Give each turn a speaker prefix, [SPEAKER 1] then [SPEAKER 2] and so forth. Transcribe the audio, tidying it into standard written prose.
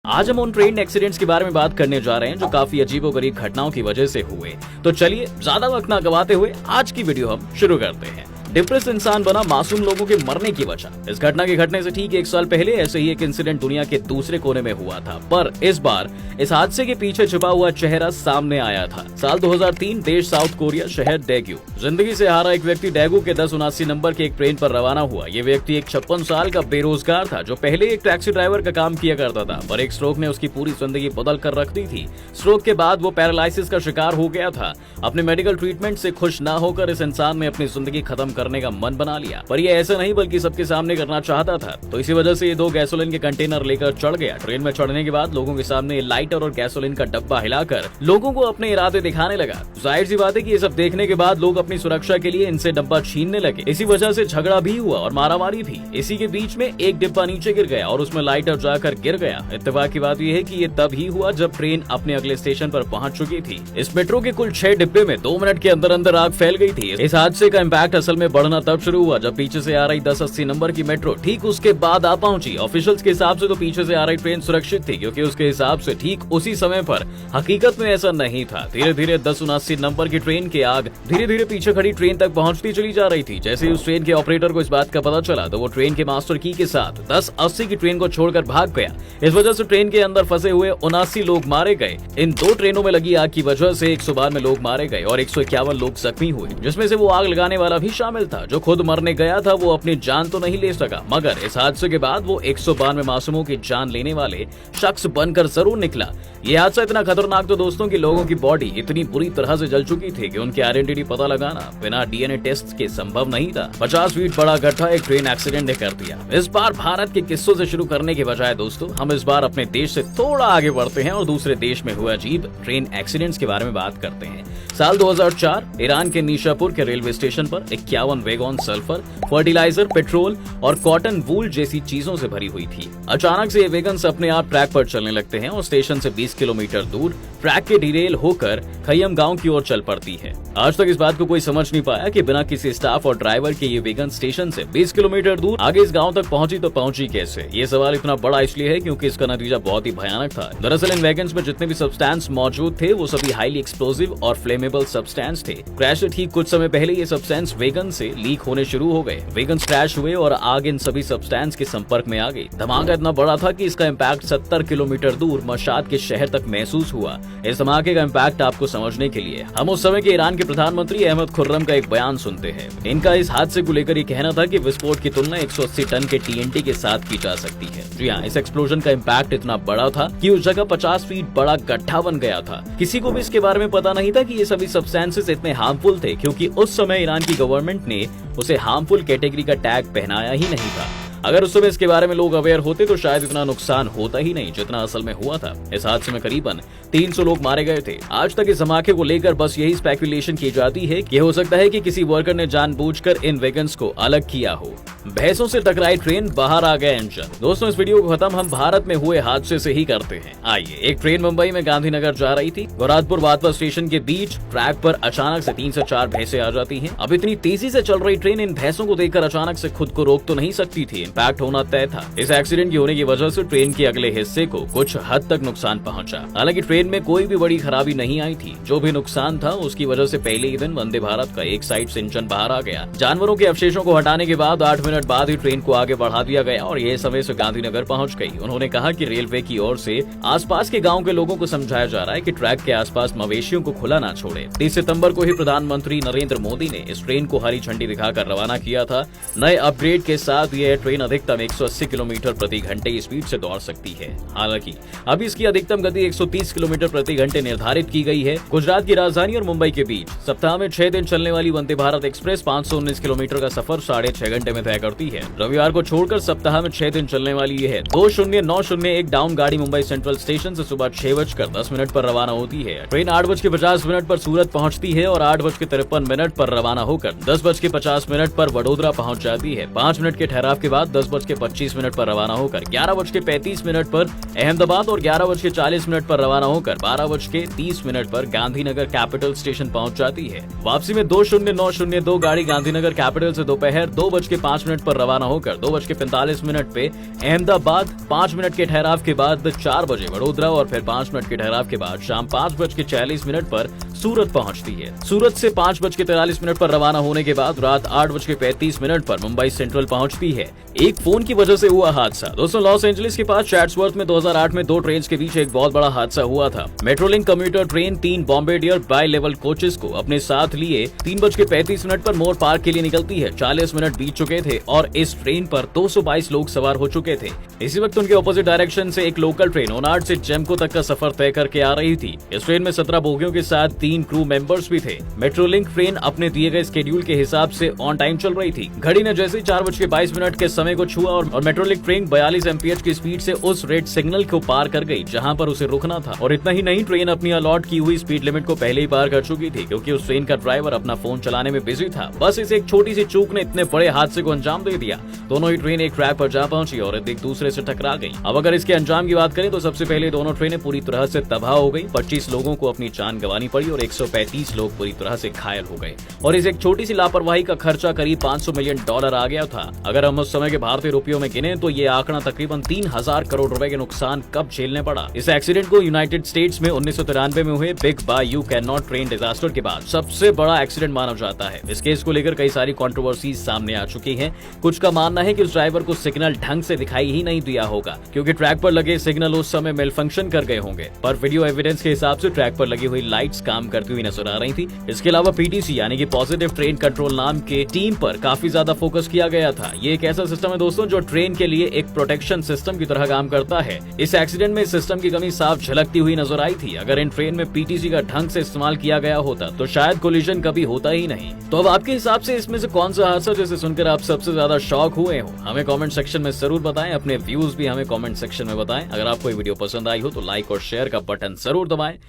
[SPEAKER 1] आज हम उन ट्रेन एक्सीडेंट्स के बारे में बात करने जा रहे हैं जो काफी अजीबोगरीब घटनाओं की वजह से हुए। तो चलिए ज्यादा वक्त ना गवाते हुए आज की वीडियो हम शुरू करते हैं। डिप्रेस इंसान बना मासूम लोगों के मरने की वजह। इस घटना के घटने से ठीक 1 साल पहले ऐसे ही एक इंसिडेंट दुनिया के दूसरे कोने में हुआ था, पर इस बार इस हादसे के पीछे छुपा हुआ चेहरा सामने आया था। साल 2003, देश साउथ कोरिया, शहर डेग्यू। जिंदगी से हारा एक व्यक्ति डेगू के 1079 नंबर के एक ट्रेन पर रवाना हुआ। ये व्यक्ति एक 56 साल का बेरोजगार था जो पहले एक टैक्सी ड्राइवर का काम किया करता था, पर एक स्ट्रोक ने उसकी पूरी जिंदगी बदल कर रख दी थी। स्ट्रोक के बाद वो पैरालिसिस का शिकार हो गया था। अपने मेडिकल ट्रीटमेंट से खुश न होकर इस इंसान ने अपनी जिंदगी खत्म करने का मन बना लिया, पर ये ऐसा नहीं बल्कि सबके सामने करना चाहता था। तो इसी वजह से ये 2 गैसोलीन के कंटेनर लेकर चढ़ गया। ट्रेन में चढ़ने के बाद लोगों के सामने लाइटर और गैसोलीन का डब्बा हिलाकर लोगों को अपने इरादे दिखाने लगा। जाहिर सी बात है कि ये सब देखने के बाद लोग अपनी सुरक्षा के लिए इनसे डब्बा छीनने लगे। इसी वजह से झगड़ा भी हुआ और मारामारी भी। इसी के बीच में एक डिब्बा नीचे गिर गया और उसमें लाइटर जाकर गिर गया। इत्तेफाक की बात यह है कि ये तब ही हुआ जब ट्रेन अपने अगले स्टेशन पर पहुंच चुकी थी। इस मेट्रो के कुल 6 डिब्बे में 2 मिनट के अंदर अंदर आग फैल गई थी। इस हादसे का इम्पैक्ट असल में बढ़ना तब शुरू हुआ जब पीछे से आ रही 1080 नंबर की मेट्रो ठीक उसके बाद आ पहुंची। ऑफिशियल्स के हिसाब से तो पीछे से आ रही ट्रेन सुरक्षित थी, क्योंकि उसके हिसाब से ठीक उसी समय पर हकीकत में ऐसा नहीं था। धीरे धीरे 1079 नंबर की ट्रेन की आग धीरे धीरे पीछे खड़ी ट्रेन तक पहुंचती चली जा रही थी। जैसे ही उस ट्रेन के ऑपरेटर को इस बात का पता चला तो वो ट्रेन के मास्टर की के साथ 1080 की ट्रेन को छोड़कर भाग गया। इस वजह से ट्रेन के अंदर फंसे हुए 79 लोग मारे गए। इन 2 ट्रेनों में लगी आग की वजह से 192 लोग मारे गए और 151 लोग जख्मी हुए, जिसमें से वो आग लगाने वाला भी शामिल था। जो खुद मरने गया था वो अपनी जान तो नहीं ले सका, मगर इस हादसे के बाद वो 192 मासूमों की जान लेने वाले शख्स बनकर जरूर निकला। ये हादसा इतना खतरनाक तो दोस्तों की लोगों की बॉडी इतनी बुरी तरह से जल चुकी थी कि उनकी आइडेंटिटी पता लगाना बिना डीएनए टेस्ट के संभव नहीं था। 50 फीट बड़ा गड्ढा एक ट्रेन एक्सीडेंट ने कर दिया। इस बार भारत के किस्सों से शुरू करने के बजाय दोस्तों हम इस बार अपने देश से थोड़ा आगे बढ़ते हैं और दूसरे देश में हुए अजीब ट्रेन एक्सीडेंट्स के बारे में बात करते हैं। साल 2004 ईरान के निशापुर के रेलवे स्टेशन पर 51 वैगन सल्फर, फर्टिलाइजर, पेट्रोल और कॉटन वूल जैसी चीजों से भरी हुई थी। अचानक से ये वैगन अपने आप ट्रैक पर चलने लगते हैं और स्टेशन से 20 किलोमीटर दूर ट्रैक के डिरेल होकर खय्यम गांव की ओर चल पड़ती है। आज तक इस बात को कोई समझ नहीं पाया कि बिना किसी स्टाफ और ड्राइवर के ये वैगन स्टेशन से 20 किलोमीटर दूर आगे इस गांव तक पहुंची तो पहुंची कैसे। ये सवाल इतना बड़ा इसलिए है क्योंकि इसका नतीजा बहुत ही भयानक था। दरअसल इन वैगन्स में जितने भी सब्सटेंस मौजूद थे वो सभी हाईली एक्सप्लोसिव और फ्लेमेबल सब्सटेंस थे। क्रैश से ठीक कुछ समय पहले ये सब्सटेंस वैगन से लीक होने शुरू हो गए। वैगन क्रैश हुए और आग इन सभी सब्सटेंस के संपर्क में आ गई। धमाका इतना बड़ा था कि इसका इम्पैक्ट 70 किलोमीटर दूर मशाद के शहर तक महसूस हुआ। इस धमाके का इम्पैक्ट आपको समझने के लिए हम उस समय के ईरान के प्रधानमंत्री अहमद खुर्रम का एक बयान सुनते हैं। इनका इस हादसे को लेकर ये कहना था कि विस्फोट की तुलना 180 टन के टीएनटी के साथ की जा सकती है। जी हाँ, इस एक्सप्लोजन का इम्पैक्ट इतना बड़ा था कि उस जगह 50 फीट बड़ा गड्ढा बन गया था। किसी को भी इसके बारे में पता नहीं था कि ये सभी सब्सटेंसेस इतने हार्मफुल थे, क्योंकि उस समय ईरान की गवर्नमेंट ने उसे हार्मफुल कैटेगरी का टैग पहनाया ही नहीं था। अगर उस समय इसके बारे में लोग अवेयर होते तो शायद इतना नुकसान होता ही नहीं जितना असल में हुआ था। इस हादसे में करीबन 300 लोग मारे गए थे। आज तक इस धमाके को लेकर बस यही स्पेकुलेशन की जाती है कि हो सकता है कि किसी वर्कर ने जानबूझकर इन वैगन्स को अलग किया हो। भैंसों से टकराई ट्रेन, बाहर आ गया इंजन। दोस्तों इस वीडियो को खत्म हम भारत में हुए हादसे से ही करते हैं। आइए, एक ट्रेन मुंबई में गांधीनगर जा रही थी। गोरादपुर वातवा स्टेशन के बीच ट्रैक पर अचानक से 3 से 4 भैंसें आ जाती हैं। अब इतनी तेजी से चल रही ट्रेन इन भैंसों को देखकर अचानक से खुद को रोक तो नहीं सकती थी। इम्पैक्ट होना तय था। इस एक्सीडेंट की होने की वजह से ट्रेन के अगले हिस्से को कुछ हद तक नुकसान पहुंचा। हालांकि ट्रेन में कोई भी बड़ी खराबी नहीं आई थी। जो भी नुकसान था उसकी वजह से पहले ही दिन वंदे भारत का एक साइड से इंजन बाहर आ गया। जानवरों के अवशेषों को हटाने के बाद 8 मिनट बाद ही ट्रेन को आगे बढ़ा दिया गया और यह समय से गांधीनगर पहुंच गई। उन्होंने कहा कि रेलवे की ओर से आसपास के गांव के लोगों को समझाया जा रहा है कि ट्रैक के आसपास मवेशियों को खुला ना छोड़े। 30 सितंबर को ही प्रधानमंत्री नरेंद्र मोदी ने इस ट्रेन को हरी झंडी दिखाकर रवाना किया था। नए अपग्रेड के साथ यह ट्रेन अधिकतम 180 किलोमीटर प्रति घंटे की स्पीड से दौड़ सकती है। हालांकि अभी इसकी अधिकतम गति 130 किलोमीटर प्रति घंटे निर्धारित की गई है। गुजरात की राजधानी और मुंबई के बीच सप्ताह में 6 दिन चलने वाली वंदे भारत एक्सप्रेस 519 किलोमीटर का सफर 6.5 घंटे में तय करती है। रविवार को छोड़कर सप्ताह में 6 दिन चलने वाली यह 2090 डाउन गाड़ी मुंबई सेंट्रल स्टेशन से सुबह 6:10 पर रवाना होती है। ट्रेन 8:50 पर सूरत पहुंचती है और 8:53 पर रवाना होकर 10:50 पर वडोदरा पहुंच जाती है। 5 मिनट के ठहराव के बाद बाद 10:25 पर रवाना होकर 11:35 पर अहमदाबाद और 11:40 पर रवाना होकर 12:30 पर गांधीनगर कैपिटल स्टेशन पहुंच जाती है। वापसी में 2:09:02 गाड़ी गांधीनगर कैपिटल से दोपहर 2:05 पर रवाना होकर 2:45 पे अहमदाबाद, 5 मिनट के ठहराव के बाद 4 बजे वडोदरा और फिर 5 मिनट के ठहराव के बाद शाम 5:40 पर सूरत पहुंचती है। सूरत से 5:43 पर रवाना होने के बाद रात 8:35 पर मुंबई सेंट्रल पहुंचती है। एक फोन की वजह से हुआ हादसा। दोस्तों, लॉस एंजलिस के पास चैट्सवर्थ में 2008 में 2 ट्रेन के बीच एक बहुत बड़ा हादसा हुआ था। Metrolink commuter train 3 Bombardier bi level coaches को अपने साथ लिए 3:35 पर मोर पार्क के लिए निकलती है। 40 मिनट बीत चुके थे और इस ट्रेन पर 222 लोग सवार हो चुके थे। इसी वक्त उनके ऑपोजिट डायरेक्शन से एक लोकल ट्रेन ओनाड से जेमको तक का सफर तय करके आ रही थी। इस ट्रेन में 17 बोगियों के साथ 3 क्रू मेंबर्स भी थे। मेट्रोलिंक ट्रेन अपने दिए गए स्केड्यूल के हिसाब से ऑन टाइम चल रही थी। घड़ी ने जैसे 4:22 के समय को छुआ और मेट्रोलिंक ट्रेन 42 एमपीएच की स्पीड से उस रेड सिग्नल को पार कर गई जहां पर उसे रुकना था। और इतना ही नहीं, ट्रेन अपनी अलॉट की हुई स्पीड लिमिट को पहले ही पार कर चुकी थी क्योंकि उस ट्रेन का ड्राइवर अपना फोन चलाने में बिजी था। बस इस एक छोटी सी चूक ने इतने बड़े हादसे को अंजाम दे दिया। दोनों ही ट्रेन एक ट्रैक पर जा पहुंची और एक दूसरे से टकरा गई। अब अगर इसके अंजाम की बात करें तो सबसे पहले दोनों ट्रेनें पूरी तरह से तबाह हो गई। 25 लोगों को अपनी जान गंवानी पड़ी और 135 लोग पूरी तरह से घायल हो गए। और इस एक छोटी सी लापरवाही का खर्चा करीब $500 मिलियन आ गया था। अगर हम उस समय के भारतीय रुपयों में गिने तो ये आंकड़ा तकरीबन 3000 करोड़ रुपए के नुकसान कब झेलने पड़ा। इस एक्सीडेंट को यूनाइटेड स्टेट्स में 1993 में हुए बिग बाय यू कैन नॉट ट्रेन डिजास्टर के बाद सबसे बड़ा एक्सीडेंट माना जाता है। इस केस को लेकर कई सारी कंट्रोवर्सीज सामने आ चुकी हैं। कुछ का मानना है कि उस ड्राइवर को सिग्नल ढंग से दिखाई ही नहीं दिया होगा क्योंकि ट्रैक पर लगे सिग्नल उस समय मेल फंक्शन कर गए होंगे। पर वीडियो एविडेंस के हिसाब से ट्रैक पर लगी हुई लाइट्स काम करती हुई नजर आ रही थी। इसके अलावा पीटीसी यानी कि पॉजिटिव ट्रेन कंट्रोल नाम के टीम पर काफी ज्यादा फोकस किया गया था। ये एक ऐसा सिस्टम है दोस्तों जो ट्रेन के लिए एक प्रोटेक्शन सिस्टम की तरह काम करता है। इस एक्सीडेंट में इस सिस्टम की कमी साफ झलकती हुई नजर आई थी। अगर इन ट्रेन में पीटीसी का ढंग से इस्तेमाल किया गया होता तो शायद कोलिजन कभी होता ही नहीं। तो अब आपके हिसाब से इसमें से कौन सा हादसा जिसे सुनकर आप सबसे ज्यादा शॉक हुए हो, हमें कमेंट सेक्शन में जरूर बताएं। अपने व्यूज भी हमें कमेंट सेक्शन में बताएं। अगर आपको ये वीडियो पसंद आई हो तो लाइक और शेयर का बटन जरूर दबाएं।